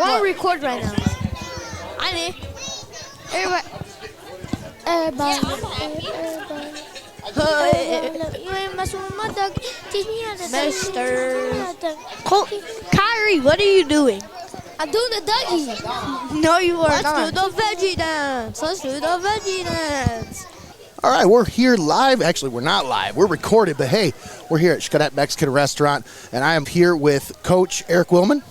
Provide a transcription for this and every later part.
Why don't we record right now? I know. Everybody. Mister. Kyrie, what are you doing? I'm doing the Dougie. No, you are Let's not. do the veggie dance. Let's do the veggie dance. All right, we're here live. Actually, we're not live. We're recorded, but hey, we're here at Xcaret Mexican Restaurant, and I am here with Coach Eric Wilman.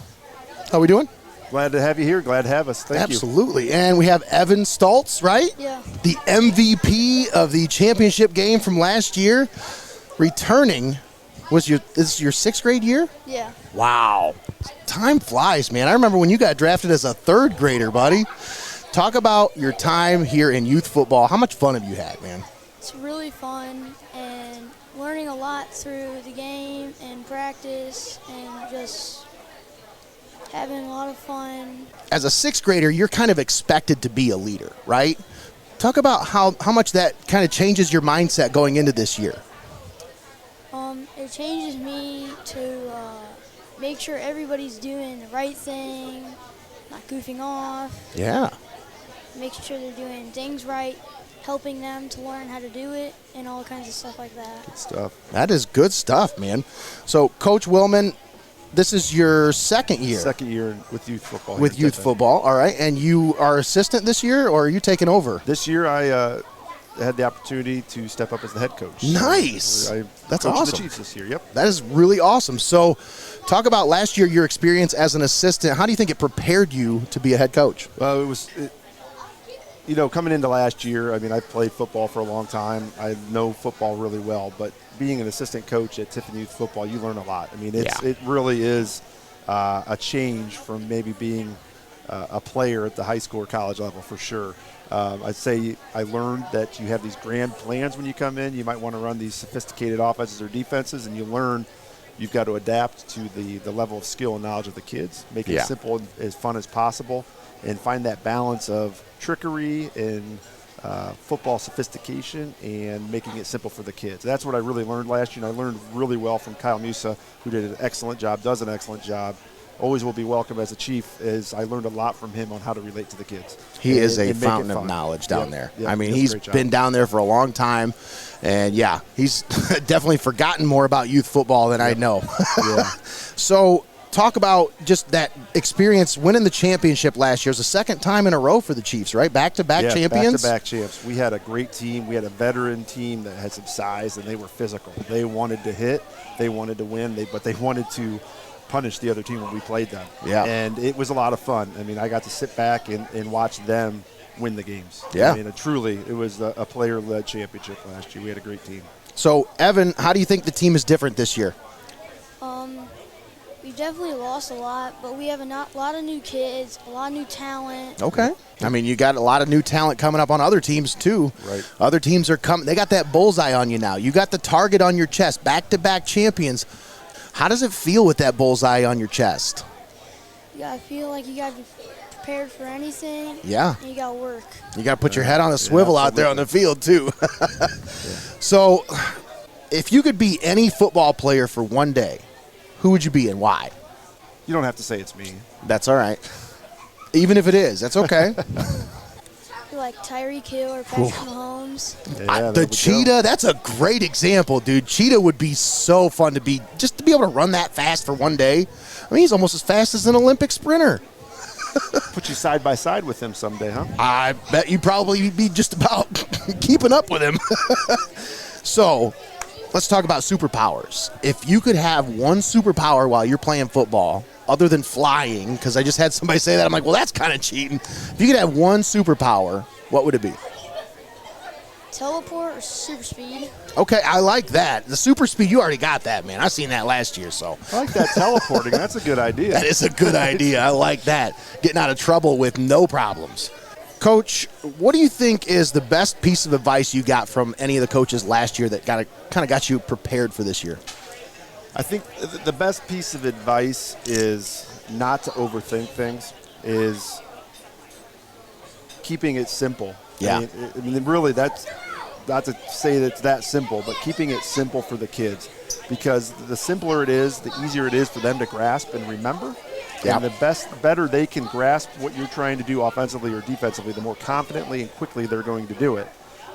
How we doing? Glad to have you here. Glad to have us. Thank you. Absolutely. And we have Evan Staltz, right? Yeah. The MVP of the championship game from last year, returning. This is your sixth grade year? Yeah. Wow. Time flies, man. I remember when you got drafted as a third grader, buddy. Talk about your time here in youth football. How much fun have you had, man? It's really fun and learning a lot through the game and practice and just having a lot of fun. As a sixth grader, you're kind of expected to be a leader, right? Talk about how much that kind of changes your mindset going into this year. It changes me to make sure everybody's doing the right thing, not goofing off, Yeah. making sure they're doing things right, helping them to learn how to do it, and all kinds of stuff like that. Stuff. That is good stuff, man. So, Coach Wilman, this is your second year. Second year with youth football. With here in youth Tiffin. football, all right. And you are assistant this year, or are you taking over? This year I had the opportunity to step up as the head coach. Nice. I That's coached awesome. the Chiefs this year. Yep. That is really awesome. So, talk about last year, your experience as an assistant. How do you think it prepared you to be a head coach? Well, coming into last year, I mean, I played football for a long time. I know football really well, but being an assistant coach at Tiffin Youth Football, you learn a lot. I mean, it really is a change from maybe being a player at the high school or college level for sure. I'd say I learned that you have these grand plans when you come in. You might want to run these sophisticated offenses or defenses, and you learn you've got to adapt to the level of skill and knowledge of the kids, make it simple and as fun as possible, and find that balance of trickery and football sophistication and making it simple for the kids. That's what I really learned last year, and I learned really well from Kyle Musa, who did an excellent job, does an excellent job. Always will be welcome as a chief, as I learned a lot from him on how to relate to the kids. He is a make it fountain of fun. knowledge down there. Yep, I mean, does a he's great job. been down there for a long time. And, yeah, he's definitely forgotten more about youth football than I know. Yeah. So, talk about just that experience winning the championship last year. It was the second time in a row for the Chiefs, right? Back-to-back champions? Back-to-back champs. We had a great team. We had a veteran team that had some size, and they were physical. They wanted to hit. They wanted to win, but they wanted to punish the other team when we played them. Yeah. And it was a lot of fun. I mean, I got to sit back and watch them win the games. Yeah. I mean, it was a player-led championship last year. We had a great team. So, Evan, how do you think the team is different this year? We definitely lost a lot, but we have a lot of new kids, a lot of new talent. Okay. I mean, you got a lot of new talent coming up on other teams, too. Right. Other teams are coming. They got that bullseye on you now. You got the target on your chest. Back-to-back champions. How does it feel with that bullseye on your chest? I feel like you got to be prepared for anything. Yeah. And you got to work. You got to put your head on a swivel out there on the field, too. So, if you could be any football player for one day, who would you be and why? You don't have to say it's me. That's all right. Even if it is, that's okay. Like Tyreek Hill or Patrick Mahomes. Yeah, The Cheetah, that's a great example, dude. Cheetah would be so fun to be able to run that fast for one day. I mean, he's almost as fast as an Olympic sprinter. Put you side by side with him someday, huh? I bet you'd probably be just about keeping up with him. So, let's talk about superpowers. If you could have one superpower while you're playing football, other than flying, because I just had somebody say that, I'm like, well, that's kind of cheating. If you could have one superpower, what would it be? Teleport or super speed. Okay, I like that. The super speed, you already got that, man. I seen that last year, so. I like that teleporting. That's a good idea. That is a good idea. I like that. Getting out of trouble with no problems. Coach, what do you think is the best piece of advice you got from any of the coaches last year that kind of got you prepared for this year? I think the best piece of advice is not to overthink things, is keeping it simple. Yeah. I mean really, that's not to say that it's that simple, but keeping it simple for the kids. Because the simpler it is, the easier it is for them to grasp and remember. Yep. And the better they can grasp what you're trying to do offensively or defensively, the more confidently and quickly they're going to do it.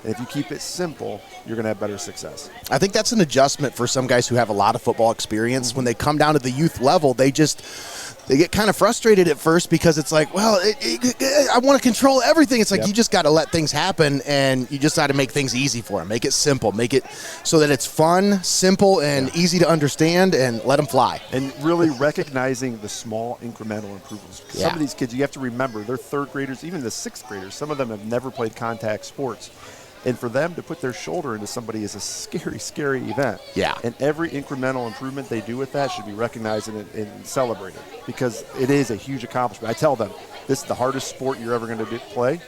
And if you keep it simple, you're going to have better success. I think that's an adjustment for some guys who have a lot of football experience. When they come down to the youth level, they get kind of frustrated at first because it's like, well, I want to control everything. It's like you just got to let things happen, and you just got to make things easy for them. Make it simple. Make it so that it's fun, simple, and easy to understand, and let them fly. And really recognizing the small incremental improvements. Some of these kids, you have to remember, they're third graders, even the sixth graders. Some of them have never played contact sports. And for them to put their shoulder into somebody is a scary, scary event. Yeah. And every incremental improvement they do with that should be recognized and celebrated, because it is a huge accomplishment. I tell them, this is the hardest sport you're ever going to play.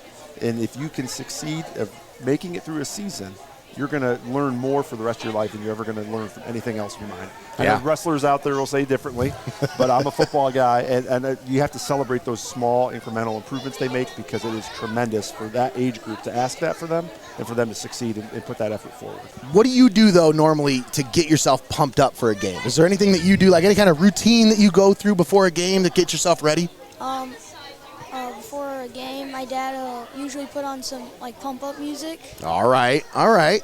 And if you can succeed of making it through a season, you're going to learn more for the rest of your life than you're ever going to learn from anything else in your mind. I know wrestlers out there will say differently, but I'm a football guy, and you have to celebrate those small incremental improvements they make, because it is tremendous for that age group to ask that for them and for them to succeed and put that effort forward. What do you do, though, normally to get yourself pumped up for a game? Is there anything that you do, like any kind of routine that you go through before a game to get yourself ready? Before a game, my dad will usually put on some pump-up music. All right.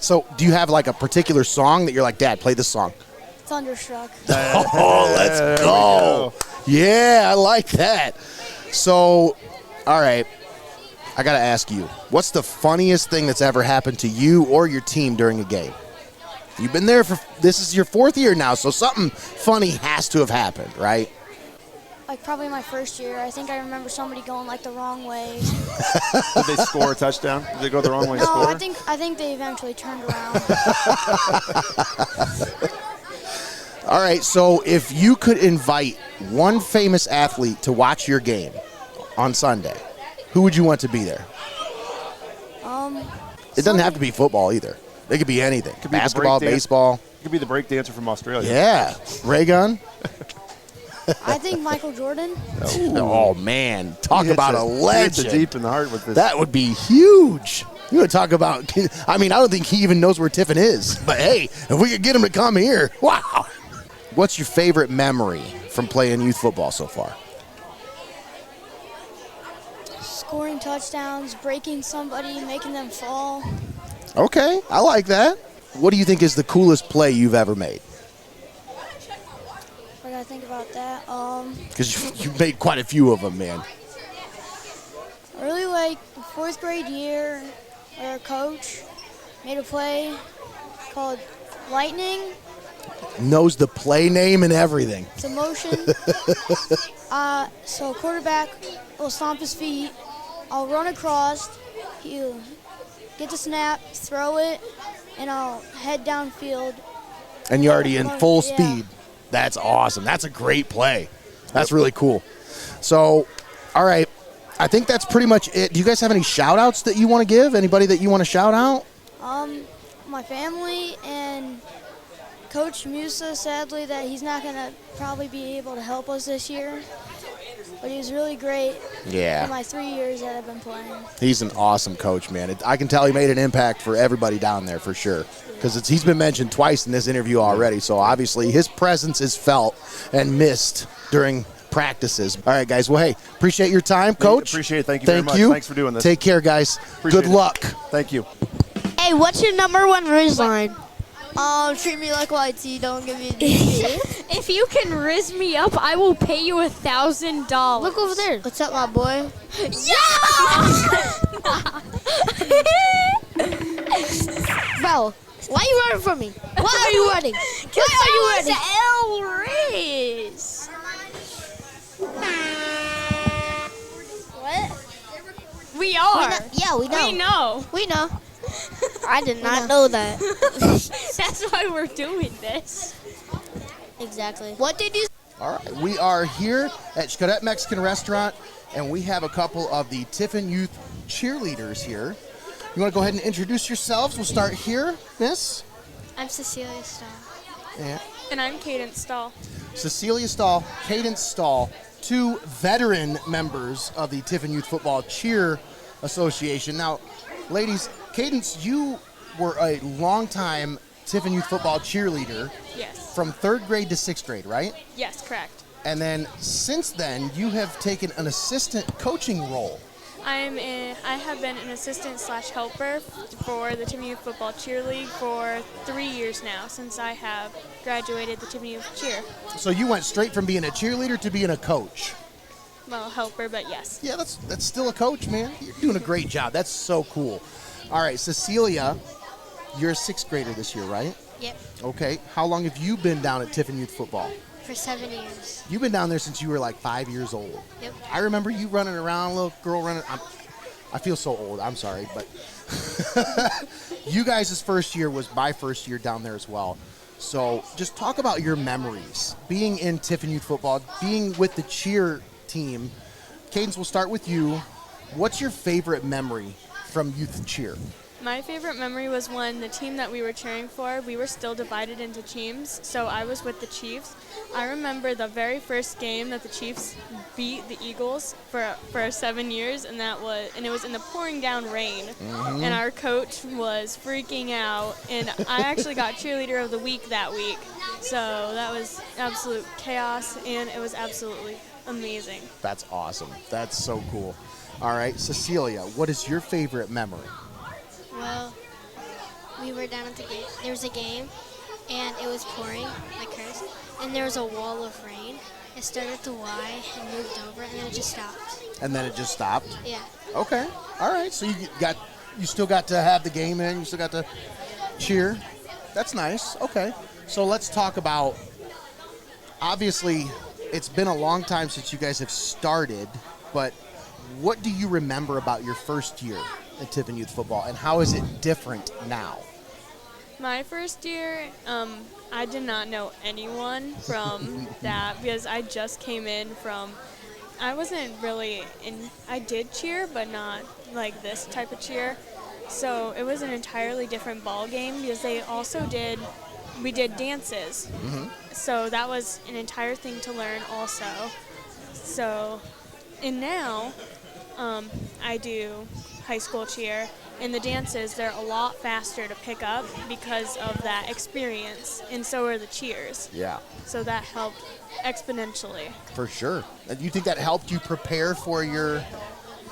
So do you have like a particular song that you're like, Dad, play this song? Thunderstruck. Oh, let's go. Yeah, I like that. So, all right, I got to ask you, what's the funniest thing that's ever happened to you or your team during a game? You've been there this is your 4th year now, so something funny has to have happened, right? Probably my first year. I think I remember somebody going the wrong way. Did they score a touchdown? Did they go the wrong way and No, score? I think they eventually turned around. All right, so if you could invite one famous athlete to watch your game on Sunday, who would you want to be there? It doesn't have to be football either. It could be anything. Could be basketball, baseball. It could be the break dancer from Australia. Yeah. Ray gun. I think Michael Jordan. Oh, man. Talk about a legend. Deep in the heart with this. That would be huge. You would talk about, I don't think he even knows where Tiffin is. But, hey, if we could get him to come here, wow. What's your favorite memory from playing youth football so far? Scoring touchdowns, breaking somebody, making them fall. Okay, I like that. What do you think is the coolest play you've ever made? I gotta think about that. Because you made quite a few of them, man. Early, 4th grade year, our coach made a play called Lightning. Knows the play name and everything. It's a motion. So quarterback will stomp his feet. I'll run across. He'll get the snap, throw it, and I'll head downfield. And you're already in full speed. That's awesome. That's a great play. That's really cool. So, all right. I think that's pretty much it. Do you guys have any shout-outs that you want to give? Anybody that you want to shout out? My family and Coach Musa, sadly, that he's not going to probably be able to help us this year. But he was really great for my 3 years that I've been playing. He's an awesome coach, man. I can tell he made an impact for everybody down there for sure. Because he's been mentioned twice in this interview already. So, obviously, his presence is felt and missed during practices. All right, guys. Well, hey, appreciate your time, Coach. Appreciate it. Thank you very much. Thanks for doing this. Take care, guys. Good luck. Thank you. Hey, what's your number one riz line? Treat me like YT, don't give me a DP. If you can riz me up, I will pay you $1,000. Look over there. What's up, my boy? Bro, why are you running from me? Why are you running? Why are you running? Riz. What? We are. We know. We know. We know. I did not know that. That's why we're doing this. Exactly. What did you All right. We are here at Xcaret Mexican Restaurant, and we have a couple of the Tiffin Youth cheerleaders here. You want to go ahead and introduce yourselves? We'll start here, Miss. I'm Cecilia Stahl. And I'm Cadence Stahl. Cecilia Stahl, Cadence Stahl, two veteran members of the Tiffin Youth Football Cheer Association. Now, ladies, Cadence, you were a longtime Tiffin Youth Football cheerleader. Yes. From 3rd grade to 6th grade, right? Yes, correct. And then since then, you have taken an assistant coaching role. I have been an assistant/helper for the Tiffin Youth Football Cheer League for 3 years now, since I have graduated the Tiffin Youth Cheer. So you went straight from being a cheerleader to being a coach. Well, helper, but yes. Yeah, that's still a coach, man. You're doing a great job. That's so cool. All right, Cecilia, you're a 6th grader this year, right? Yep. Okay. How long have you been down at Tiffin Youth Football? For 7 years. You've been down there since you were like 5 years old. Yep. I remember you running around, little girl running. I feel so old. I'm sorry, but you guys' first year was my first year down there as well. So just talk about your memories, being in Tiffin Youth Football, being with the cheer team. Cadence, we'll start with you. What's your favorite memory from youth cheer? My favorite memory was when the team that we were cheering for, we were still divided into teams, so I was with the Chiefs. I remember the very first game that the Chiefs beat the Eagles for 7 years, and it was in the pouring down rain, and our coach was freaking out, and I actually got cheerleader of the week that week, so that was absolute chaos, and it was absolutely amazing. That's awesome. That's so cool. All right, Cecilia, what is your favorite memory? Well, we were down at the game. There was a game, and it was pouring like crazy. And there was a wall of rain. It started at the Y and moved over, and then it just stopped. And then it just stopped? Yeah. Okay. All right. So you still got to have the game in. You still got to cheer. That's nice. Okay. So let's talk about. Obviously, it's been a long time since you guys have started, but what do you remember about your first year at Tiffin Youth Football, and how is it different now? My first year, I did not know anyone from that because I just came in from. I wasn't really in. I did cheer, but not like this type of cheer. So it was an entirely different ball game because we did dances. So that was an entire thing to learn also. So, and now I do high school cheer, and the dances, they're a lot faster to pick up because of that experience, and so are the cheers. Yeah. So that helped exponentially. For sure. And you think that helped you prepare for your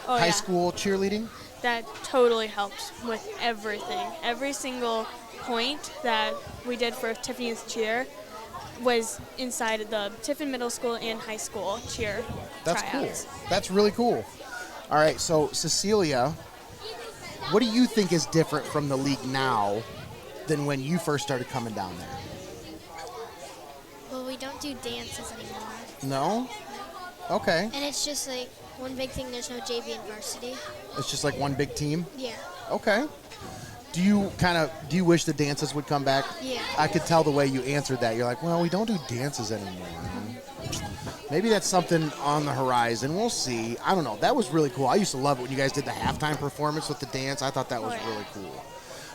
high school cheerleading? That totally helped with everything. Every single point that we did for Tiffin Youth Cheer was inside of the Tiffin Middle School and high school cheer That's tryouts. Cool. That's really cool. All right, so Cecilia, what do you think is different from the league now than when you first started coming down there? Well, we don't do dances anymore. No? Okay. And it's just like one big thing, there's no JV and varsity. It's just like one big team? Yeah. Okay. Do you wish the dances would come back? Yeah. I could tell the way you answered that. You're like, well, we don't do dances anymore. Maybe that's something on the horizon. We'll see. I don't know. That was really cool. I used to love it when you guys did the halftime performance with the dance. I thought that was really cool.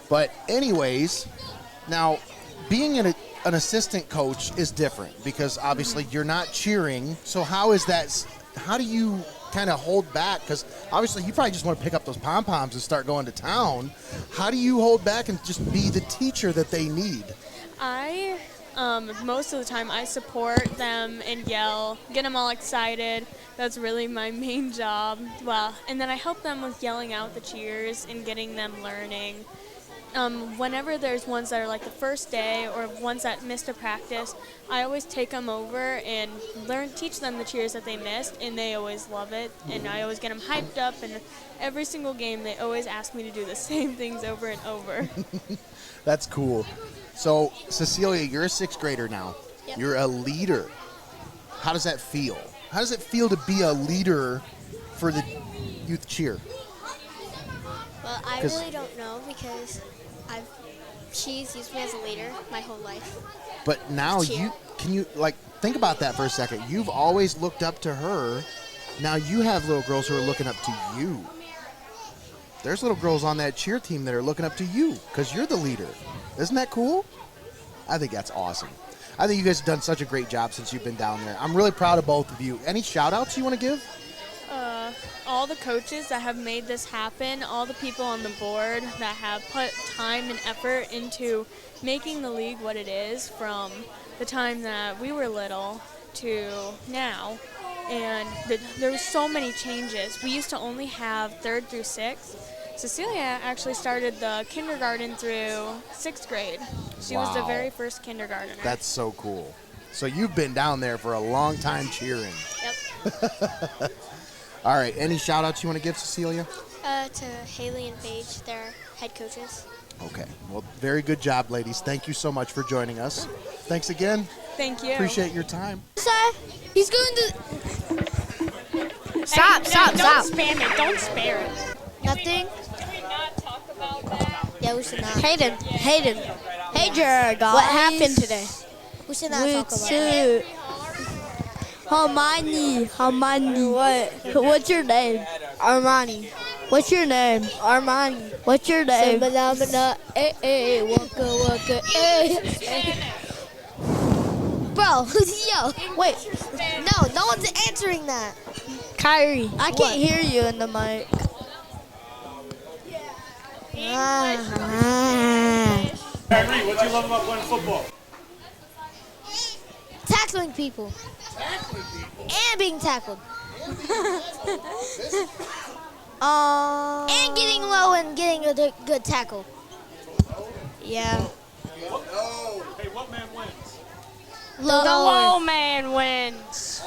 But anyways, now being an assistant coach is different because obviously you're not cheering. So how do you kind of hold back? Because obviously you probably just want to pick up those pom-poms and start going to town. How do you hold back and just be the teacher that they need? Most of the time I support them and yell, get them all excited. That's really my main job. Well, and then I help them with yelling out the cheers and getting them learning. Whenever there's ones that are like the first day or ones that missed a practice, I always take them over and teach them the cheers that they missed, and they always love it. And I always get them hyped up, and every single game they always ask me to do the same things over and over. That's cool. So, Cecilia, you're a 6th grader now. Yep. You're a leader. How does that feel? How does it feel to be a leader for the youth cheer? Well, I really don't know because she's used me as a leader my whole life. But now can you think about that for a second. You've always looked up to her. Now you have little girls who are looking up to you. There's little girls on that cheer team that are looking up to you because you're the leader. Isn't that cool? I think that's awesome. I think you guys have done such a great job since you've been down there. I'm really proud of both of you. Any shout-outs you want to give? All the coaches that have made this happen, all the people on the board that have put time and effort into making the league what it is from the time that we were little to now, and there were so many changes. We used to only have 3rd through 6th. Cecilia actually started the kindergarten through 6th grade. She was the very first kindergartner. That's so cool. So you've been down there for a long time cheering. Yep. All right, any shout-outs you want to give, Cecilia? To Haley and Paige, their head coaches. Okay. Well, very good job, ladies. Thank you so much for joining us. Thanks again. Thank you. Appreciate your time. He's going to. Stop. Don't spam it. Don't spare it. Nothing. Can we not talk about that? Yeah, we should not. Hayden. Hey, guys. What happened today? We should not talk about that. Hermione. What? What's your name? Armani. What's your name? Armani. What's your name? Waka, Bro, yo, wait. No one's answering that. Kyrie. I can't hear you in the mic. Kyrie, what do you love about playing football? Tackling people. And being tackled. And getting low and getting a good tackle. Yeah. Hey, what man wins? The low man wins.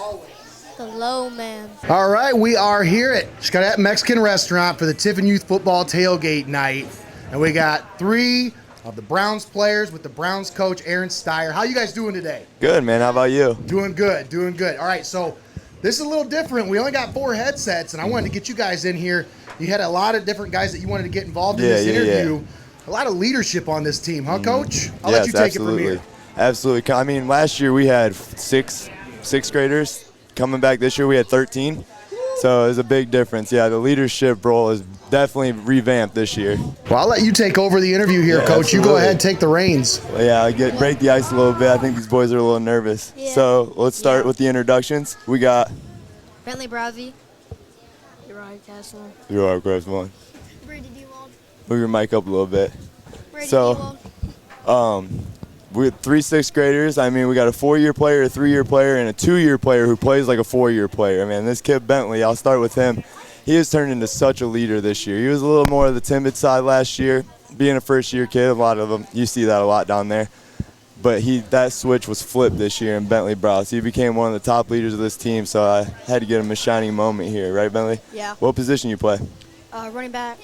The low man. All right, we are here at Xcaret Mexican Restaurant for the Tiffin Youth Football Tailgate night. And we got 3 of the Browns players with the Browns coach, Aaron Steyer. How you guys doing today? Good, man. How about you? Doing good. All right, so this is a little different. We only got 4 headsets, and I wanted to get you guys in here. You had a lot of different guys that you wanted to get involved in this interview. Yeah. A lot of leadership on this team, huh, Coach? I'll let you take it from here. Absolutely. I mean, last year we had 6 sixth graders. Coming back this year, we had 13. So it was a big difference. Yeah, the leadership role is definitely revamped this year. Well, I'll let you take over the interview here, Coach. Absolutely. You go ahead and take the reins. Well, yeah, break the ice a little bit. I think these boys are a little nervous. Yeah. So let's start with the introductions. We got Bentley Browsey. Uriah Castle. Uriah Castle. Brady Dewald. Move your mic up a little bit. Brady So, Dewald. we're 3 sixth graders. I mean, we got a 4-year player, a 3-year player, and a 2-year player who plays like a 4-year player. Man, this kid Bentley, I'll start with him. He has turned into such a leader this year. He was a little more of the timid side last year. Being a first-year kid, a lot of them, you see that a lot down there. But that switch was flipped this year in Bentley Browse. He became one of the top leaders of this team, so I had to give him a shining moment here. Right, Bentley? Yeah. What position you play? Running back.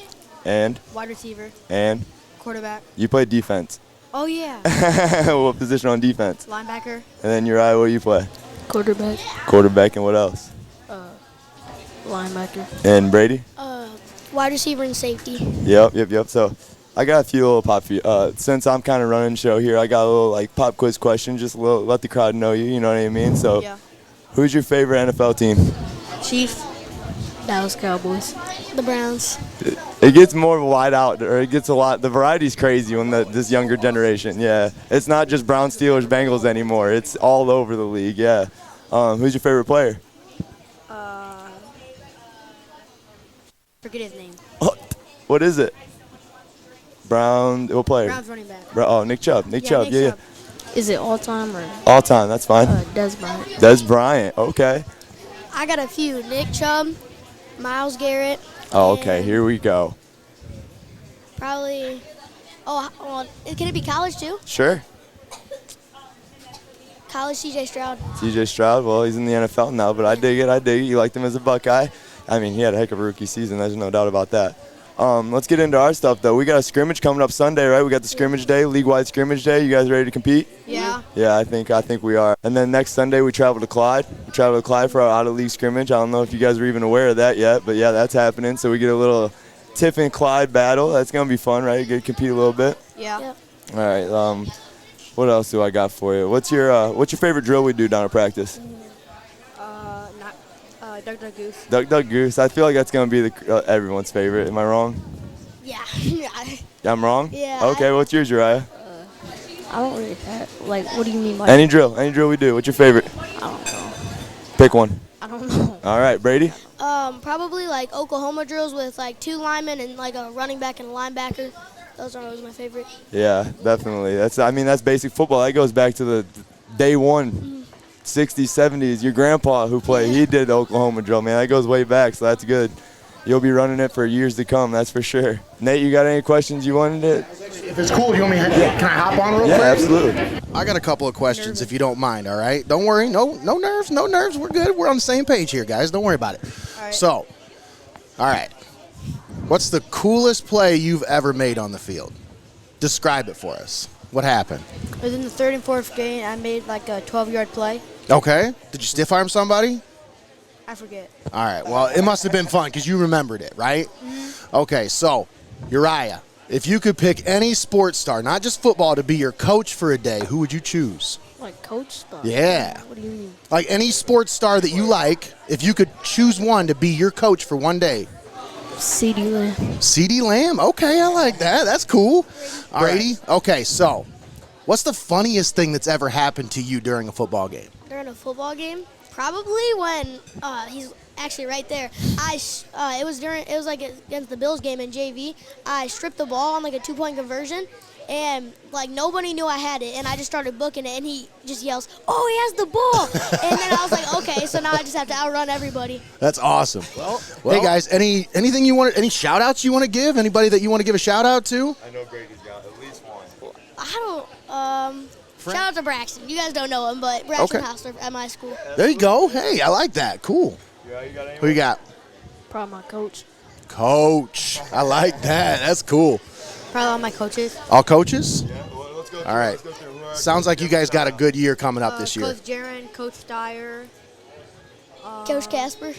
And? Wide receiver. And? Quarterback. You play defense. Oh, yeah. What position on defense? Linebacker. And then Uriah, what do you play? Quarterback. Quarterback, and what else? Linebacker. And Brady? Wide receiver and safety. Yep. So I got a few little pop. Since I'm kind of running the show here, I got a little pop quiz question. Just a little, let the crowd know you. You know what I mean? So, Yeah. Who's your favorite NFL team? Chiefs. Dallas Cowboys. The Browns. It gets more wide out, or it gets a lot. The variety's crazy when this younger generation. Yeah, it's not just Browns, Steelers, Bengals anymore. It's all over the league. Yeah. Who's your favorite player? Forget his name. What is it? What player? Browns running back. Nick Chubb. Nick Chubb. Yeah. Is it all time or? All time. That's fine. Des Bryant. Des Bryant. Okay. I got a few. Nick Chubb, Myles Garrett. Oh, okay. Here we go. Probably. Can it be college too? Sure. College CJ Stroud. CJ Stroud. Well, he's in the NFL now, but I dig it. You liked him as a Buckeye. I mean, he had a heck of a rookie season. There's no doubt about that. Let's get into our stuff, though. We got a scrimmage coming up Sunday, right? We got the scrimmage day, league-wide scrimmage day. You guys ready to compete? Yeah. Yeah, I think we are. And then next Sunday we travel to Clyde. We travel to Clyde for our out-of-league scrimmage. I don't know if you guys are even aware of that yet, but yeah, that's happening. So we get a little Tiffin Clyde battle. That's gonna be fun, right? You get to compete a little bit. Yeah. Yep. All right. What else do I got for you? What's your favorite drill we do down at practice? Duck Duck Goose. Duck Goose. I feel like that's gonna be everyone's favorite. Am I wrong? Yeah. I'm wrong? Yeah. Okay, what's yours, Uriah? I don't really have. What do you mean by? Any drill we do. What's your favorite? I don't know. Pick one. I don't know. All right, Brady. Probably like Oklahoma drills with like 2 linemen and like a running back and a linebacker. Those are always my favorite. Yeah, definitely. That's basic football. That goes back to the day one. 60s, 70s. Your grandpa who played, he did Oklahoma drill, man. That goes way back, so that's good. You'll be running it for years to come, that's for sure. Nate, you got any questions you wanted to? If it's cool, do you want me to, can I hop on real quick? Yeah, absolutely. I got a couple of questions if you don't mind, all right? Don't worry, no nerves. We're good. We're on the same page here, guys. Don't worry about it. All right. So, all right. What's the coolest play you've ever made on the field? Describe it for us. What happened? It was in the third and fourth game. I made like a 12-yard play. Okay. Did you stiff arm somebody? I forget. All right. Well, it must have been fun because you remembered it, right? Mm-hmm. Okay. So, Uriah, if you could pick any sports star, not just football, to be your coach for a day, who would you choose? Like coach star? Yeah. What do you mean? Like any sports star that you like, if you could choose one to be your coach for one day. CeeDee Lamb. CeeDee Lamb? Okay, I like that. That's cool. Brady? Okay, so what's the funniest thing that's ever happened to you during a football game? During a football game, probably when he's actually right there. It was like against the Bills game in JV. I stripped the ball on like a 2-point conversion, and like nobody knew I had it, and I just started booking it, and he just yells, "Oh, he has the ball!" And then I was like, okay, so now I just have to outrun everybody. That's awesome. Well, hey guys, anything you want? Any shout outs you want to give? Anybody that you want to give a shout out to? I know Brady's got at least one. I don't. Shout out to Braxton. You guys don't know him, but Braxton Hausler at my school. There you go. Hey, I like that. Cool. Yeah, you got anyone? Who you got? Probably my coach. Coach. I like that. That's cool. Probably all my coaches. All coaches? Yeah, well, let's go through, All right. Let's go through. Sounds like you guys got a good year coming up this year. Coach Jaron, Coach Dyer. Coach Casper.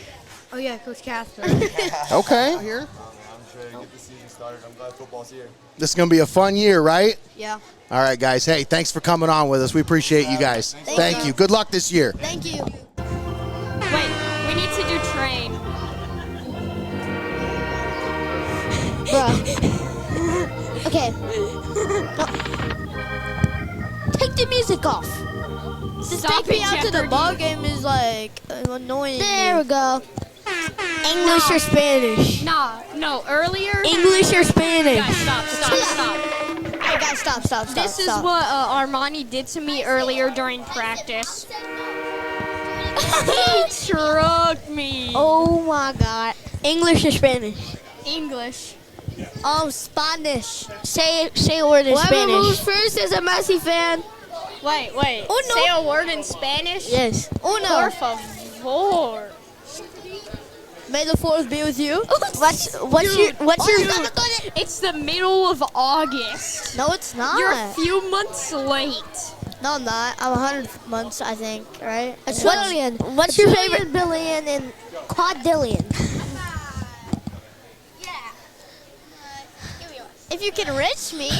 Oh, yeah, Coach Casper. Okay. Here. I'm sure you get the season started. I'm glad football's here. This is going to be a fun year, right? Yeah. All right, guys. Hey, thanks for coming on with us. We appreciate you guys. Thank you. Good luck this year. Thank you. Wait, we need to do train. Bruh. Okay. No. Take the music off. Stop Take me it, out to the Jeopardy. ball game is like annoying. There we go. English or Spanish? No, earlier. English or Spanish? Guys, stop. Hey guys, stop. This is what Armani did to me earlier during practice. He struck me. Oh my God. English or Spanish? English. Spanish. Say a word in Spanish. Whoever moves first is a Messi fan. Wait. Oh, no. Say a word in Spanish. Yes. Uno. Por favor. May the fourth be with you. What's your? It's the middle of August. No, it's not. You're a few months late. No, I'm not. I'm 100 months, I think. Right? A trillion. What's your favorite? Trillion, billion, and quadrillion. If you can reach me.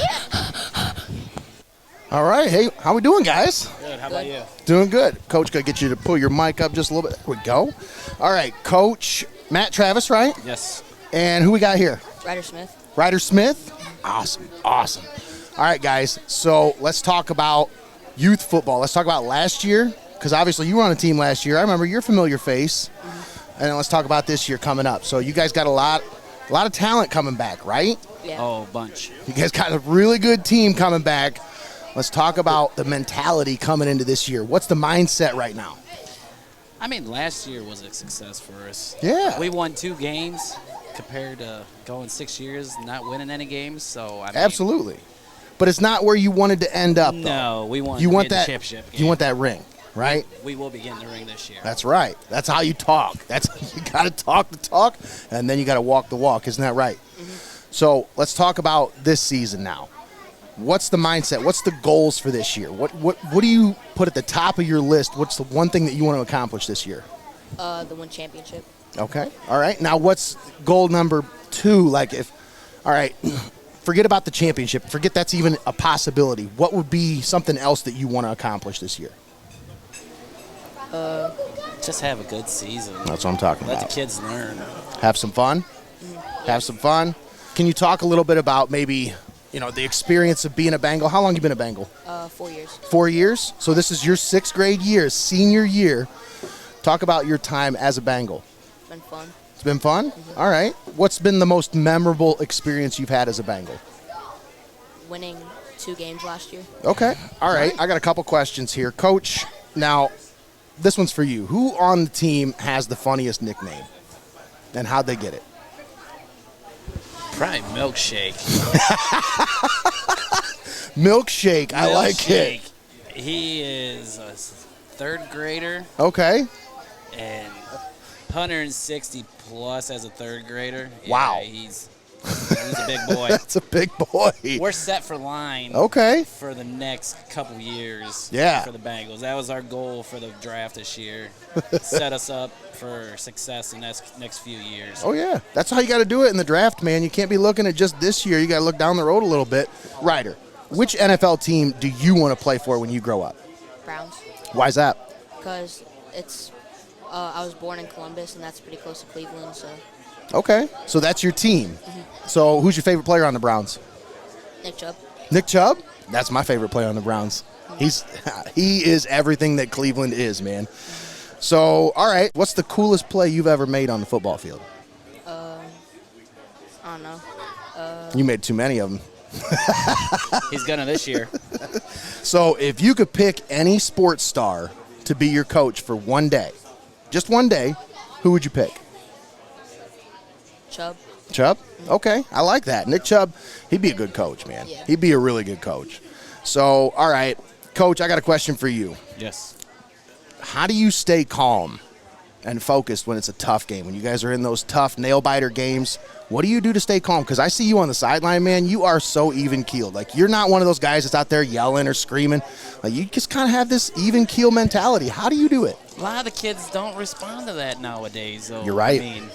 All right. Hey, how we doing, guys? Good. How about you? Doing good. Coach, got to get you to pull your mic up just a little bit. There we go. All right, Coach Matt Travis, right? Yes. And who we got here? Ryder Smith. Ryder Smith? Awesome. All right, guys. So let's talk about youth football. Let's talk about last year, because obviously you were on a team last year. I remember you're a familiar face. Mm-hmm. And then let's talk about this year coming up. So you guys got a lot of talent coming back, right? Yeah. Oh, bunch. You guys got a really good team coming back. Let's talk about the mentality coming into this year. What's the mindset right now? I mean, last year was a success for us. Yeah. We won 2 games compared to going 6 years not winning any games. So I mean, absolutely. But it's not where you wanted to end up, though. No, we want you to want be that the championship game. You want that ring, right? We will be getting the ring this year. That's right. That's how you talk. You got to talk the talk, and then you got to walk the walk. Isn't that right? Mm-hmm. So let's talk about this season now. What's the mindset? What's the goals for this year? What do you put at the top of your list? What's the one thing that you want to accomplish this year? The one championship. Okay. All right. Now, what's goal number 2? All right, forget about the championship. Forget that's even a possibility. What would be something else that you want to accomplish this year? Just have a good season. That's what I'm talking about. Let the kids learn. Have some fun. Mm-hmm. Have some fun. Can you talk a little bit about maybe, the experience of being a Bengal? How long have you been a Bengal? 4 years. 4 years? So this is your 6th grade year, senior year. Talk about your time as a Bengal. It's been fun. It's been fun? Mm-hmm. All right. What's been the most memorable experience you've had as a Bengal? Winning 2 games last year. Okay. All right. I got a couple questions here. Coach, now, this one's for you. Who on the team has the funniest nickname, and how'd they get it? Probably Milkshake. Milkshake. I like it. He is a third grader. Okay. And 160 plus as a third grader. Wow. Yeah, he's a big boy. That's a big boy. We're set for line. Okay. For the next couple years. Yeah. For the Bengals. That was our goal for the draft this year. Set us up for success in the next few years. Oh, yeah. That's how you got to do it in the draft, man. You can't be looking at just this year. You got to look down the road a little bit. Ryder, which NFL team do you want to play for when you grow up? Browns. Why's that? Because it's I was born in Columbus, and that's pretty close to Cleveland, so. Okay. So that's your team. Mm-hmm. So who's your favorite player on the Browns? Nick Chubb. Nick Chubb? That's my favorite player on the Browns. He is everything that Cleveland is, man. So, all right, what's the coolest play you've ever made on the football field? I don't know. You made too many of them. He's gonna this year. So, if you could pick any sports star to be your coach for one day, just one day, who would you pick? Chubb. Chubb? Okay, I like that. Nick Chubb, he'd be a good coach, man. Yeah. He'd be a really good coach. So, all right, Coach, I got a question for you. Yes. How do you stay calm and focused when it's a tough game? When you guys are in those tough nail-biter games, what do you do to stay calm? Because I see you on the sideline, man. You are so even-keeled. Like, you're not one of those guys that's out there yelling or screaming. Like, you just kind of have this even-keel mentality. How do you do it? A lot of the kids don't respond to that nowadays. Though. You're right. I mean,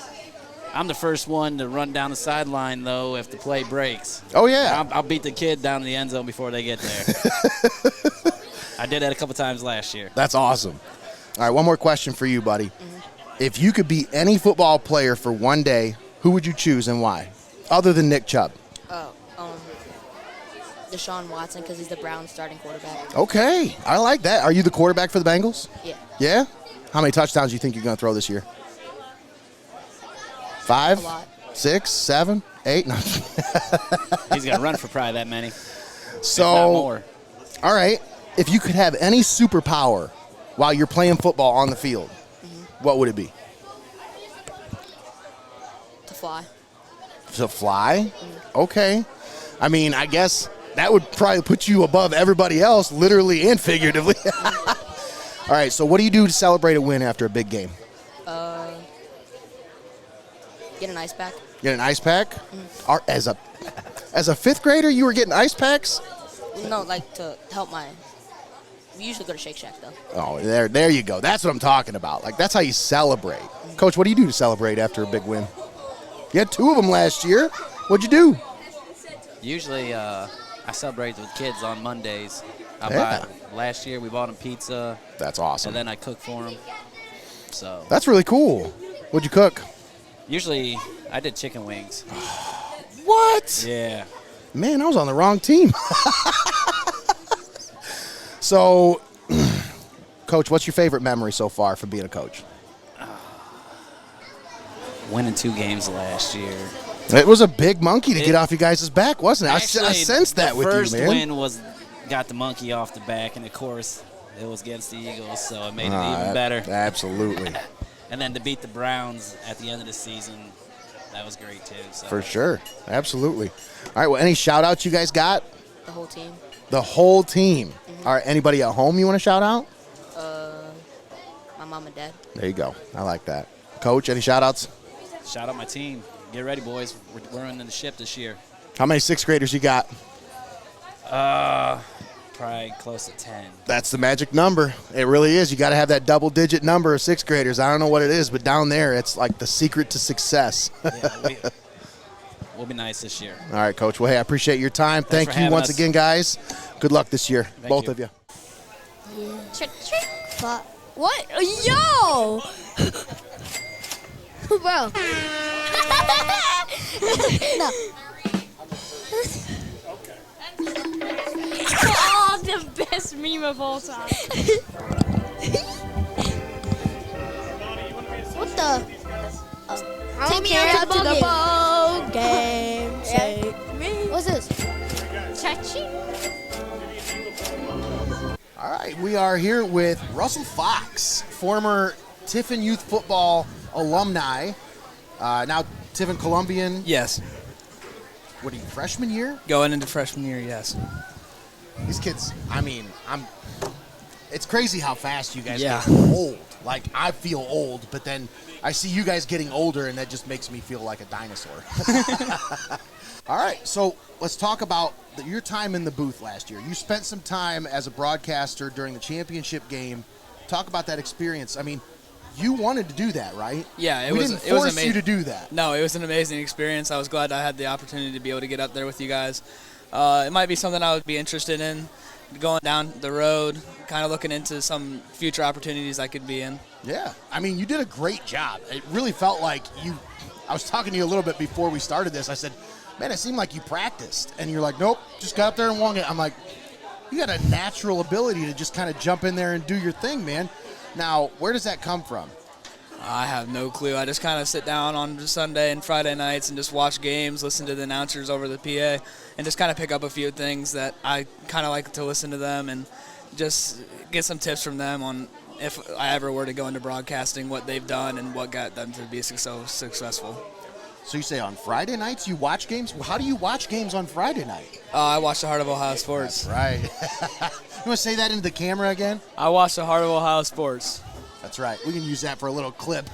I'm the first one to run down the sideline, though, if the play breaks. Oh, yeah. I'll beat the kid down in the end zone before they get there. I did that a couple times last year. That's awesome. All right, one more question for you, buddy. Mm-hmm. If you could be any football player for one day, who would you choose and why? Other than Nick Chubb. Deshaun Watson, because he's the Browns starting quarterback. Okay, I like that. Are you the quarterback for the Bengals? Yeah. Yeah? How many touchdowns do you think you're going to throw this year? 5? A lot. 6? 7? 8? No. He's going to run for probably that many. So, if not more. All right. If you could have any superpower while you're playing football on the field, what would it be? To fly. To fly? Okay. I mean, I guess that would probably put you above everybody else, literally and figuratively. All right, so what do you do to celebrate a win after a big game? Get an ice pack. Get an ice pack? As a fifth grader, you were getting ice packs? No, like to help we usually go to Shake Shack, though. Oh, there you go. That's what I'm talking about. Like, that's how you celebrate. Coach, what do you do to celebrate after a big win? You had 2 of them last year. What'd you do? Usually, I celebrate with kids on Mondays. Last year, we bought them pizza. That's awesome. And then I cook for them. So that's really cool. What'd you cook? Usually, I did chicken wings. What? Yeah. Man, I was on the wrong team. So, Coach, what's your favorite memory so far from being a coach? Winning 2 games last year. It was a big monkey to get off you guys' back, wasn't it? Actually, I sensed that with you, man. The first win got the monkey off the back, and of course, it was against the Eagles, so it made it even better. Absolutely. And then to beat the Browns at the end of the season, that was great too. So. For sure. Absolutely. All right, well, any shout-outs you guys got? The whole team. The whole team. Mm-hmm. All right, anybody at home you want to shout out? My mom and dad. There you go. I like that. Coach, any shout-outs? Shout out my team. Get ready, boys. We're running the ship this year. How many 6th graders you got? Probably close to 10. That's the magic number. It really is. You got to have that double-digit number of 6th graders. I don't know what it is, but down there, it's like the secret to success. Yeah, we'll be nice this year. All right, Coach. Well, hey, I appreciate your time. Thanks Thank you once again, guys. Good luck this year, both of you. What? Yo! Bro. No. Oh, the best meme of all time. What the? Take me out to the ball game. Take me. What's this? Cha-ching. All right, we are here with Russell Fox, former Tiffin Youth Football alumni, now Tiffin Columbian. Yes. What are you, freshman year? Going into freshman year, yes. These kids, I mean, it's crazy how fast you guys Yeah. get old. Like, I feel old, but then I see you guys getting older, and that just makes me feel like a dinosaur. All right, so let's talk about your time in the booth last year. You spent some time as a broadcaster during the championship game. Talk about that experience. I mean, you wanted to do that, right? Yeah, we didn't force amazing. you to do that. No, it was an amazing experience. I was glad I had the opportunity to be able to get up there with you guys. It might be something I would be interested in, going down the road, kind of looking into some future opportunities I could be in. Yeah, I mean, you did a great job. It really felt like I was talking to you a little bit before we started this. I said, man, it seemed like you practiced. And you're like, nope, just got up there and won it. I'm like, you got a natural ability to just kind of jump in there and do your thing, man. Now, where does that come from? I have no clue. I just kind of sit down on Sunday and Friday nights and just watch games, listen to the announcers over the PA, and just kind of pick up a few things that I kind of like to listen to them and just get some tips from them on if I ever were to go into broadcasting, what they've done and what got them to be so successful. So you say on Friday nights you watch games? How do you watch games on Friday night? I watch the Heart of Ohio Sports. That's right. You want to say that into the camera again? I watch the Heart of Ohio Sports. That's right. We can use that for a little clip.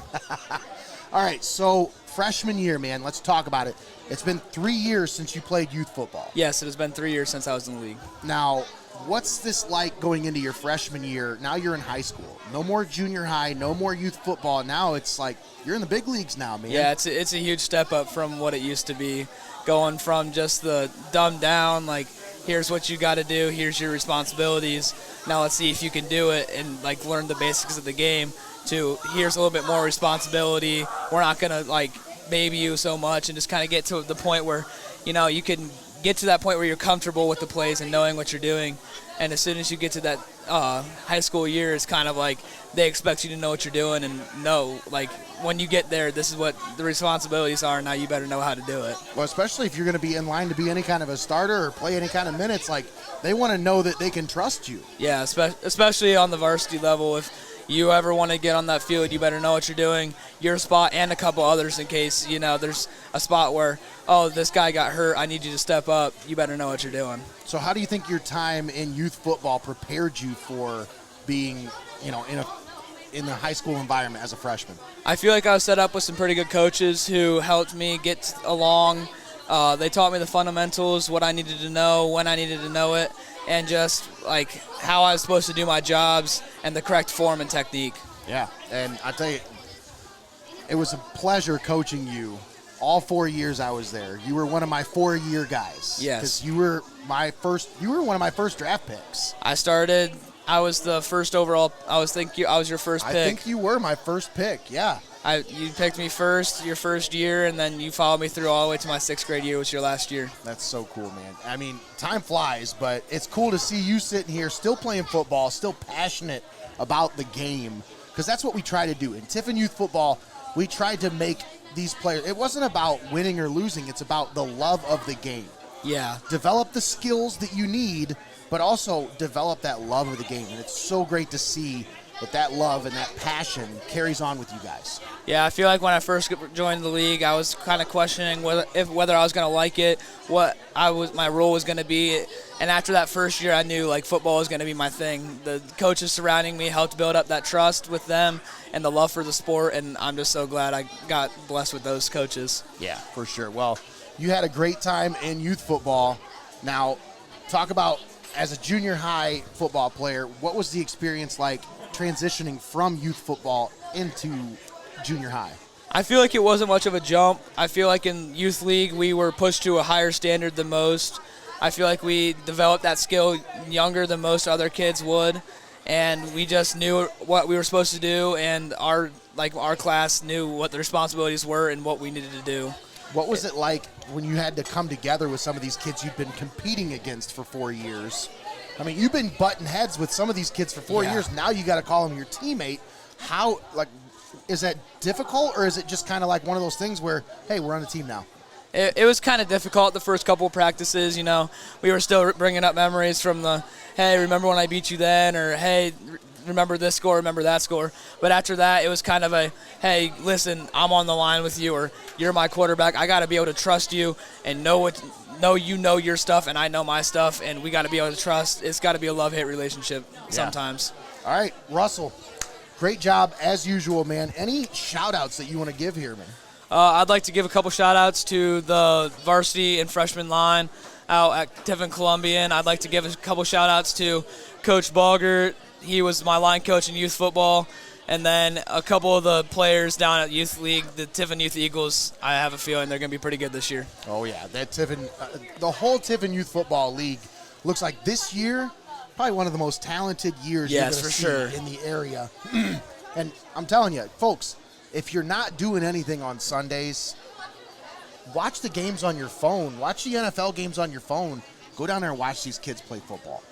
All right, so freshman year, man, let's talk about it. It's been 3 years since you played youth football. Yes, it has been 3 years since I was in the league. Now, what's this like going into your freshman year? Now you're in high school. No more junior high, no more youth football. Now it's like you're in the big leagues now, man. Yeah, it's a huge step up from what it used to be, going from just the dumbed down, like, here's what you got to do, here's your responsibilities, now let's see if you can do it and like learn the basics of the game, to here's a little bit more responsibility. We're not going to like baby you so much, and just kind of get to the point where, you know, you can get to that point where you're comfortable with the plays and knowing what you're doing. And as soon as you get to that high school year, it's kind of like they expect you to know what you're doing and know, like, when you get there, this is what the responsibilities are. Now you better know how to do it. Well, especially if you're going to be in line to be any kind of a starter or play any kind of minutes, like, they want to know that they can trust you. Yeah, especially on the varsity level. If you ever want to get on that field, you better know what you're doing, your spot and a couple others, in case, you know, there's a spot where, oh, this guy got hurt, I need you to step up. You better know what you're doing. So how do you think your time in youth football prepared you for being, you know, in the high school environment as a freshman? I feel like I was set up with some pretty good coaches who helped me get along. They taught me the fundamentals, what I needed to know, when I needed to know it, and just like how I was supposed to do my jobs and the correct form and technique. Yeah, and I tell you, it was a pleasure coaching you all 4 years I was there. You were one of my 4-year guys. Yes. Because you were one of my first draft picks. I was the first overall. I was your first pick. I think you were my first pick, yeah. You picked me first, your first year, and then you followed me through all the way to my 6th grade year, which was your last year. That's so cool, man. I mean, time flies, but it's cool to see you sitting here still playing football, still passionate about the game, because that's what we try to do. In Tiffin Youth Football, we tried to make these players, it wasn't about winning or losing, it's about the love of the game. Yeah. Develop the skills that you need, but also develop that love of the game. And it's so great to see that love and that passion carries on with you guys. Yeah, I feel like when I first joined the league, I was kind of questioning whether I was going to like it, what my role was going to be. And after that first year, I knew like football was going to be my thing. The coaches surrounding me helped build up that trust with them and the love for the sport, and I'm just so glad I got blessed with those coaches. Yeah, for sure. Well, you had a great time in youth football. Now, talk about, as a junior high football player, what was the experience like transitioning from youth football into junior high? I feel like it wasn't much of a jump. I feel like in youth league we were pushed to a higher standard than most. I feel like we developed that skill younger than most other kids would, and we just knew what we were supposed to do, and our class knew what the responsibilities were and what we needed to do. What was it like when you had to come together with some of these kids you've been competing against for 4 years? I mean, you've been butting heads with some of these kids for 4 years. Now you got to call them your teammate. Is that difficult, or is it just kind of like one of those things where, hey, we're on a team now? it was kind of difficult the first couple of practices. We were still bringing up memories from the, hey, remember when I beat you then, or hey, remember this score, remember that score. But after that, it was kind of a, hey, listen, I'm on the line with you, or you're my quarterback. I got to be able to trust you and know you know your stuff and I know my stuff, and we got to be able to trust. It's got to be a love-hate relationship sometimes. All right, Russell, great job as usual, man. Any shout-outs that you want to give here, man? I'd like to give a couple shout-outs to the varsity and freshman line out at Tiffin Columbian. I'd like to give a couple shout-outs to Coach Bogert. He was my line coach in youth football. And then a couple of the players down at Youth League, the Tiffin Youth Eagles, I have a feeling they're going to be pretty good this year. Oh, yeah. That Tiffin, the whole Tiffin Youth Football League looks like this year probably one of the most talented years you're going to see in the area. And I'm telling you, folks, if you're not doing anything on Sundays, watch the games on your phone. Watch the NFL games on your phone. Go down there and watch these kids play football.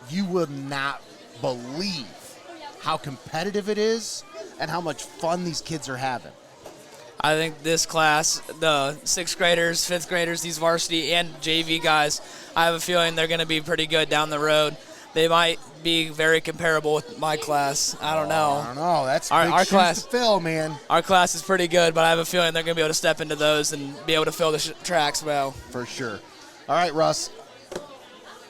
You will not believe how competitive it is and how much fun these kids are having. I think this class, the 6th graders, 5th graders, these varsity and JV guys, I have a feeling they're going to be pretty good down the road. They might be very comparable with my class. I don't know. I don't know. That's our big class shoes to fill, man. Our class is pretty good, but I have a feeling they're going to be able to step into those and be able to fill the tracks well. For sure. All right, Russ.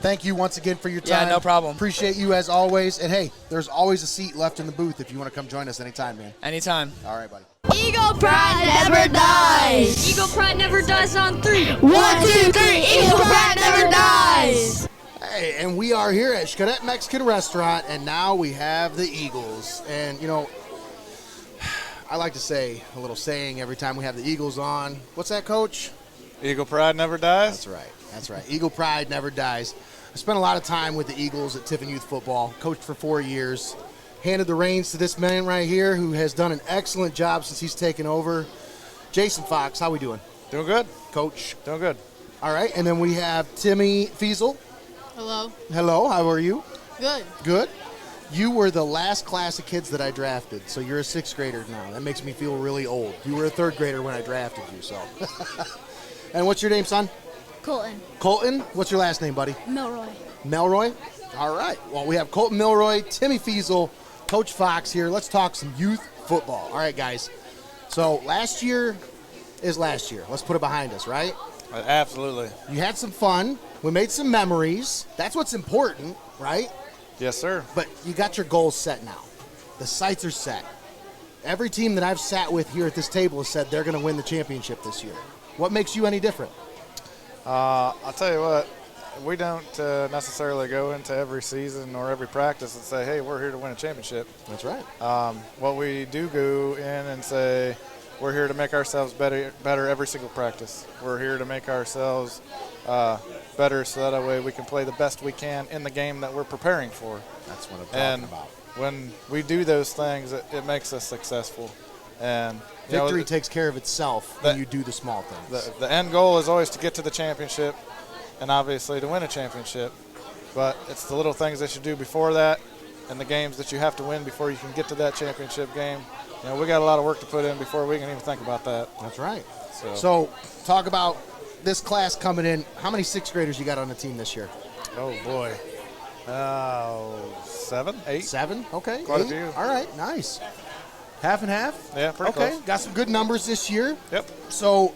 Thank you once again for your time. Yeah, no problem. Appreciate you as always. And, hey, there's always a seat left in the booth if you want to come join us anytime, man. Anytime. All right, buddy. Eagle pride never dies. Eagle pride never dies on 3. 1, 2, 3. Eagle pride never dies. Hey, and we are here at Xcaret Mexican Restaurant, and now we have the Eagles. And, I like to say a little saying every time we have the Eagles on. What's that, Coach? Eagle pride never dies? That's right. That's right. Eagle pride never dies. I spent a lot of time with the Eagles at Tiffin Youth Football, coached for 4 years, handed the reins to this man right here who has done an excellent job since he's taken over. Jason Fox, how we doing? Doing good. Coach? Doing good. All right, and then we have Timmy Fiesel. Hello. Hello, how are you? Good. Good. You were the last class of kids that I drafted, so you're a 6th grader now. That makes me feel really old. You were a 3rd grader when I drafted you, so. And what's your name, son? Colton. Colton? What's your last name, buddy? Milroy. Melroy? All right. Well, we have Colton Milroy, Timmy Fiesel, Coach Fox here. Let's talk some youth football. All right, guys. So last year is last year. Let's put it behind us, right? Absolutely. You had some fun. We made some memories. That's what's important, right? Yes, sir. But you got your goals set now. The sights are set. Every team that I've sat with here at this table has said they're going to win the championship this year. What makes you any different? I'll tell you what, we don't necessarily go into every season or every practice and say, hey, we're here to win a championship. That's right. What we do go in and say, we're here to make ourselves better every single practice. We're here to make ourselves better so that way we can play the best we can in the game that we're preparing for. That's what I'm talking about. When we do those things, it makes us successful. And victory takes care of itself when you do the small things. The end goal is always to get to the championship and obviously to win a championship. But it's the little things that you do before that and the games that you have to win before you can get to that championship game. We got a lot of work to put in before we can even think about that. That's right. So talk about this class coming in. How many 6th graders you got on the team this year? Oh, boy. 7, 8. 7? Okay. Quite 8. a few. All right, nice. Half and half? Yeah, pretty okay. close. Got some good numbers this year. Yep. So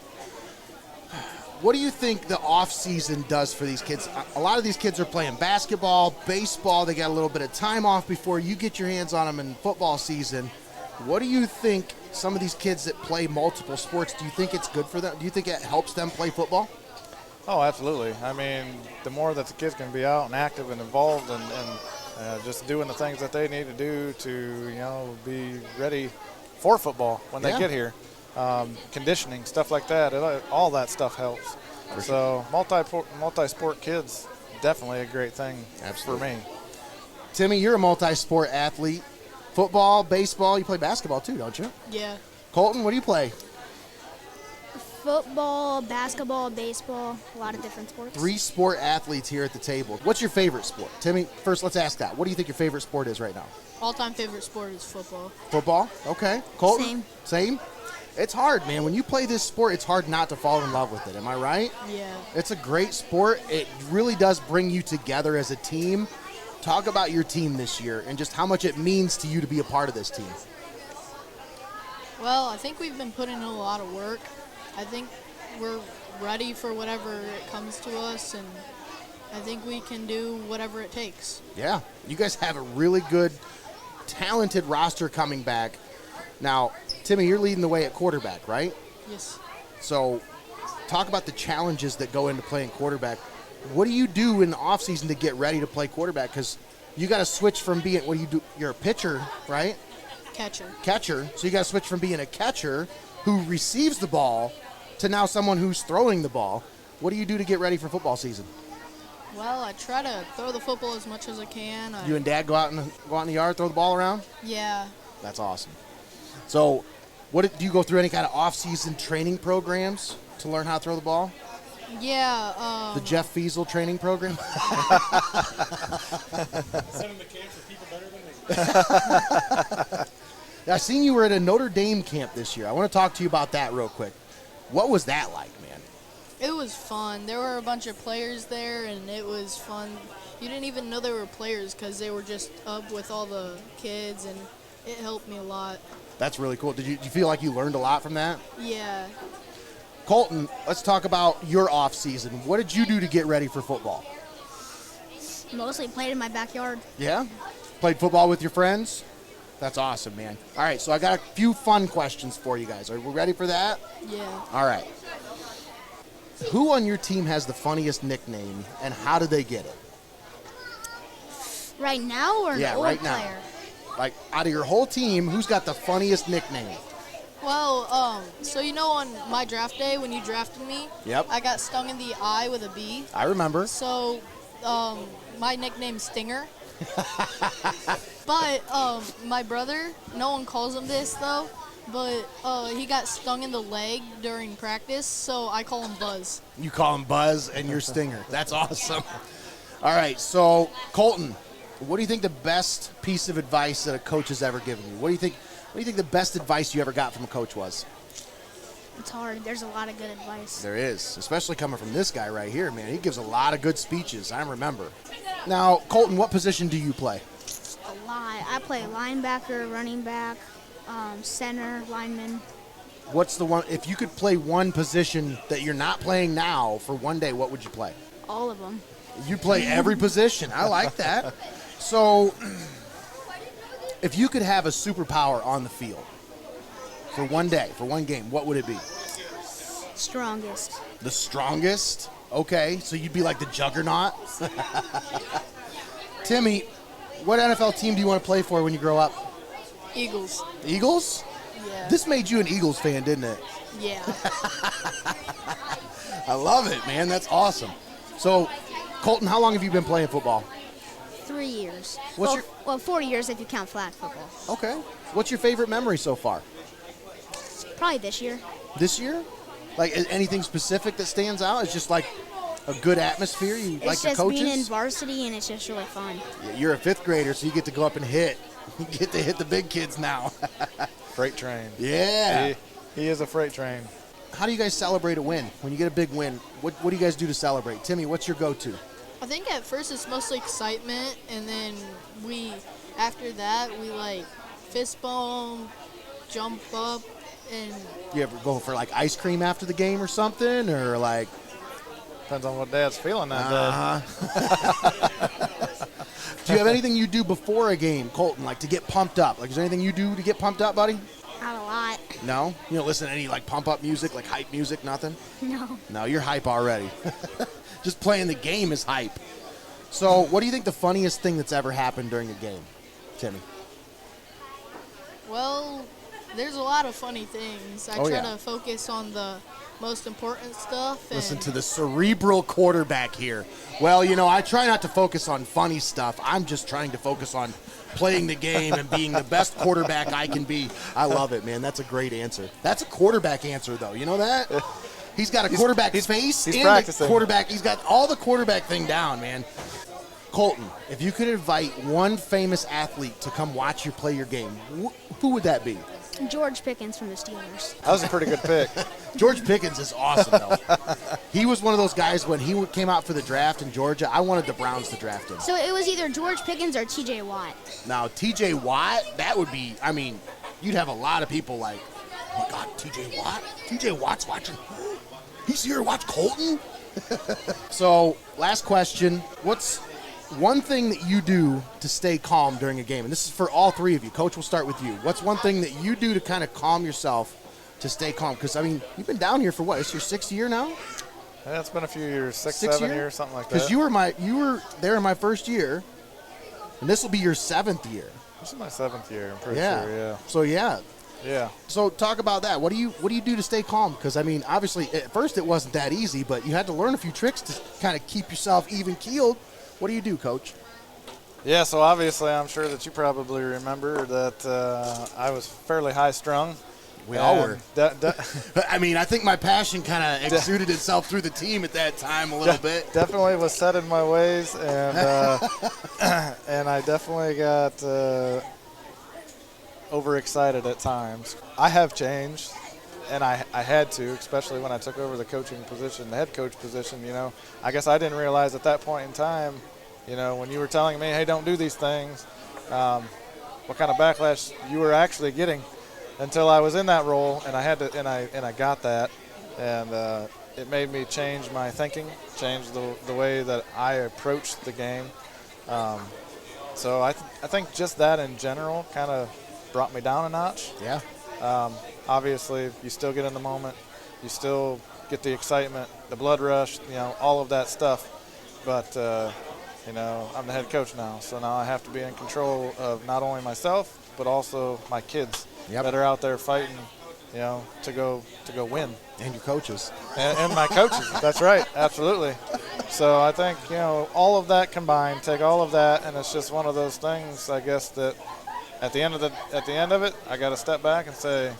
what do you think the off season does for these kids? A lot of these kids are playing basketball, baseball. They got a little bit of time off before you get your hands on them in football season. What do you think some of these kids that play multiple sports, do you think it's good for them? Do you think it helps them play football? Oh, absolutely. I mean, the more that the kids can be out and active and involved and just doing the things that they need to do to, be ready for football when they get here. Conditioning, stuff like that, all that stuff helps. So multi-sport kids, definitely a great thing for me. Timmy, you're a multi-sport athlete. Football, baseball, you play basketball too, don't you? Yeah. Colton, what do you play? Football, basketball, baseball, a lot of different sports. 3 sport athletes here at the table. What's your favorite sport? Timmy, first let's ask that. What do you think your favorite sport is right now? All-time favorite sport is football. Football? Okay. Colton? Same. Same? It's hard, man. When you play this sport, it's hard not to fall in love with it. Am I right? Yeah. It's a great sport. It really does bring you together as a team. Talk about your team this year and just how much it means to you to be a part of this team. Well, I think we've been putting in a lot of work. I think we're ready for whatever it comes to us, and I think we can do whatever it takes. Yeah, you guys have a really good, talented roster coming back. Now, Timmy, you're leading the way at quarterback, right? Yes. So talk about the challenges that go into playing quarterback. What do you do in the offseason to get ready to play quarterback? Because you got to switch from being, what do you do? You're a pitcher, right? Catcher. So you got to switch from being a catcher who receives the ball to now someone who's throwing the ball. What do you do to get ready for football season? Well, I try to throw the football as much as I can. You and Dad go out in the yard, throw the ball around? Yeah. That's awesome. So do you go through any kind of off-season training programs to learn how to throw the ball? Yeah. The Jeff Fiesel training program? Send them to camp for people better than me. I seen you were at a Notre Dame camp this year. I want to talk to you about that real quick. What was that like, man? It was fun. There were a bunch of players there, and it was fun. You didn't even know they were players because they were just up with all the kids, and it helped me a lot. That's really cool. Did you feel like you learned a lot from that? Yeah. Colton, let's talk about your off season. What did you do to get ready for football? Mostly played in my backyard. Yeah? Played football with your friends? That's awesome, man. All right, so I got a few fun questions for you guys. Are we ready for that? Yeah. All right. Who on your team has the funniest nickname, and how did they get it? Right now or an old right player? now. Like, out of your whole team, who's got the funniest nickname? Well, so you know on my draft day when you drafted me, Yep. I got stung in the eye with a bee. I remember. So, my nickname's Stinger. But my brother, no one calls him this though, but he got stung in the leg during practice, so I call him Buzz. You call him Buzz and you're Stinger. That's awesome. All right, so Colton, what do you think the best piece of advice that a coach has ever given you? What do you think the best advice you ever got from a coach was? It's hard. There's a lot of good advice. There is, especially coming from this guy right here, man. He gives a lot of good speeches, I remember. Now, Colton, what position do you play? A lot. I play linebacker, running back, center, lineman. What's the one, if you could play one position that you're not playing now for one day, what would you play? All of them. You play every position. I like that. So, if you could have a superpower on the field for one day, for one game, what would it be? Strongest. The strongest? Okay, so you'd be like the juggernaut? Timmy, what NFL team do you want to play for when you grow up? Eagles. Eagles? Yeah. This made you an Eagles fan, didn't it? Yeah. I love it, man. That's awesome. So, Colton, how long have you been playing football? 3 years. What's well, 4 years if you count flag football. Okay. What's your favorite memory so far? Probably this year. This year? Like anything specific that stands out? It's just like a good atmosphere? You like the coaches? It's just being in varsity, and it's just really fun. You're a fifth grader, so you get to go up and hit. You get to hit the big kids now. Freight train. Yeah. He is a freight train. How do you guys celebrate a win? When you get a big win, what do you guys do to celebrate? Timmy, what's your go-to? I think at first it's mostly excitement, and then after that, we like fist bump, jump up, and... You ever go for like ice cream after the game or something, or like... Depends on what Dad's feeling that day. Do you have anything you do before a game, Colton, like to get pumped up? Like, is there anything you do to get pumped up, buddy? Not a lot. No? You don't listen to any like pump up music, like hype music, nothing? No. No, you're hype already. Just playing the game is hype. So, what do you think the funniest thing that's ever happened during a game, Timmy? Well, there's a lot of funny things. I try to focus on the most important stuff. Listen to the cerebral quarterback here. Well, I try not to focus on funny stuff. I'm just trying to focus on playing the game and being the best quarterback I can be. I love it, man. That's a great answer. That's a quarterback answer, though. You know that? He's got a quarterback face. He's and practicing. Quarterback. He's got all the quarterback thing down, man. Colton, if you could invite one famous athlete to come watch you play your game, who would that be? George Pickens from the Steelers. That was a pretty good pick. George Pickens is awesome, though. He was one of those guys when he came out for the draft in Georgia. I wanted the Browns to draft him. So it was either George Pickens or T.J. Watt. Now, T.J. Watt, that would be, I mean, you'd have a lot of people like, oh, my God, T.J. Watt? T.J. Watt's watching. He's here to watch Colton? So, last question. What's one thing that you do to stay calm during a game? And this is for all three of you. Coach, we'll start with you. What's one thing that you do to kind of calm yourself to stay calm? Because, I mean, you've been down here for what? It's your 6th year now? Yeah, it's been a few years, 6, 6 7 years, something like that. Because you were there in my first year, and this will be your 7th year. This is my 7th year, I'm pretty sure, yeah. So, yeah. Yeah. So talk about that. What do you do to stay calm? Because, I mean, obviously, at first it wasn't that easy, but you had to learn a few tricks to kind of keep yourself even-keeled. What do you do, Coach? Yeah, so obviously I'm sure that you probably remember that I was fairly high-strung. We all were. I mean, I think my passion kind of exuded itself through the team at that time a little bit. Definitely was set in my ways, and and I definitely got overexcited at times. I have changed, and I had to, especially when I took over the coaching position, the head coach position. You know, I guess I didn't realize at that point in time, you know, when you were telling me, hey, don't do these things, what kind of backlash you were actually getting until I was in that role, and I had to, and I got that, and it made me change my thinking, change the way that I approached the game. So I think just that in general kind of brought me down a notch. Yeah. Obviously, you still get in the moment, you still get the excitement, the blood rush, you know, all of that stuff, but you know, I'm the head coach now, so now I have to be in control of not only myself but also my kids that are out there fighting, you know, to go win. And your coaches. And my coaches. That's right. Absolutely. So I think, you know, all of that combined, take all of that, and it's just one of those things, I guess, that at the end of it, I got to step back and say,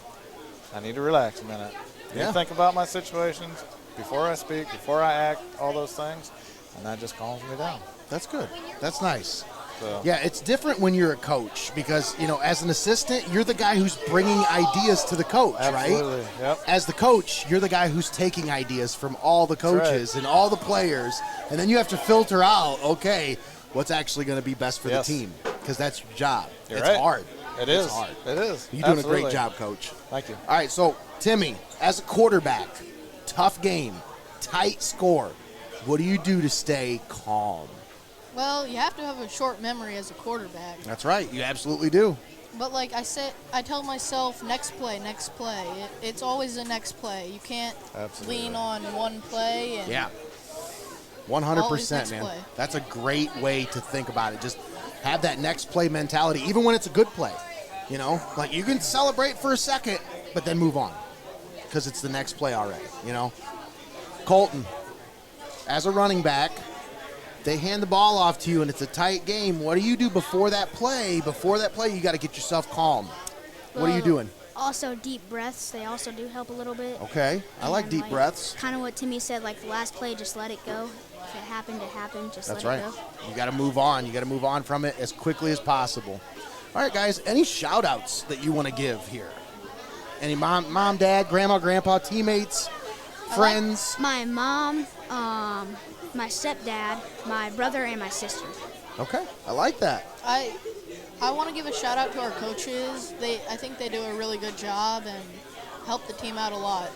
I need to relax a minute. Yeah. Think about my situations before I speak, before I act, all those things, and that just calms me down. That's good. That's nice. So. Yeah, it's different when you're a coach because, you know, as an assistant, you're the guy who's bringing ideas to the coach, Absolutely. right? Yep. As the coach, you're the guy who's taking ideas from all the coaches and all the players, and then you have to filter out, okay, what's actually going to be best for the team because that's your job. You're it's right. hard. It it's is. hard. It is. You're doing Absolutely. a great job, Coach. Thank you. All right, so, Timmy, as a quarterback, tough game, tight score, what do you do to stay calm? Well, you have to have a short memory as a quarterback. That's right. You absolutely do. But like I said, I tell myself, next play, next play. It's always the next play. You can't lean on one play. And yeah. 100%, man. Play. That's a great way to think about it. Just have that next play mentality, even when it's a good play. You know, like you can celebrate for a second, but then move on because it's the next play already, you know. Colton, as a running back, they hand the ball off to you and it's a tight game. What do you do before that play? Before that play, you got to get yourself calm. What are you doing? Also, deep breaths. They also do help a little bit. Okay. I like deep breaths. Kind of what Timmy said, like the last play, just let it go. If it happened, it happened. Just That's let right. it go. You got to move on. You got to move on from it as quickly as possible. All right, guys, any shout-outs that you want to give here? Any mom, dad, grandma, grandpa, teammates, friends? My mom, my stepdad, my brother, and my sister. Okay, I like that. I want to give a shout out to our coaches. I think they do a really good job and help the team out a lot.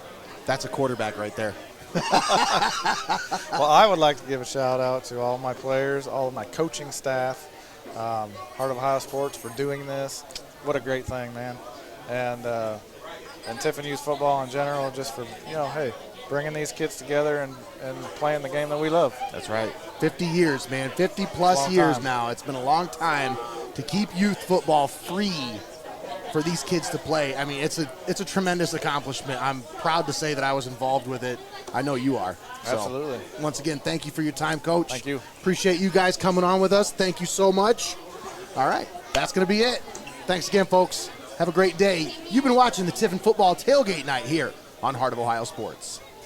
That's a quarterback right there. Well, I would like to give a shout out to all my players, all of my coaching staff, Heart of Ohio Sports for doing this. What a great thing, man. And Tiffin Youth Football in general, just for, you know, hey, bringing these kids together and playing the game that we love. That's right. 50 years, man. 50-plus years time. now. It's been a long time to keep youth football free for these kids to play. I mean, it's a tremendous accomplishment. I'm proud to say that I was involved with it. I know you are. So, Absolutely. Once again, thank you for your time, Coach. Thank you. Appreciate you guys coming on with us. Thank you so much. All right, that's going to be it. Thanks again, folks. Have a great day. You've been watching the Tiffin Football Tailgate Night here on Heart of Ohio Sports.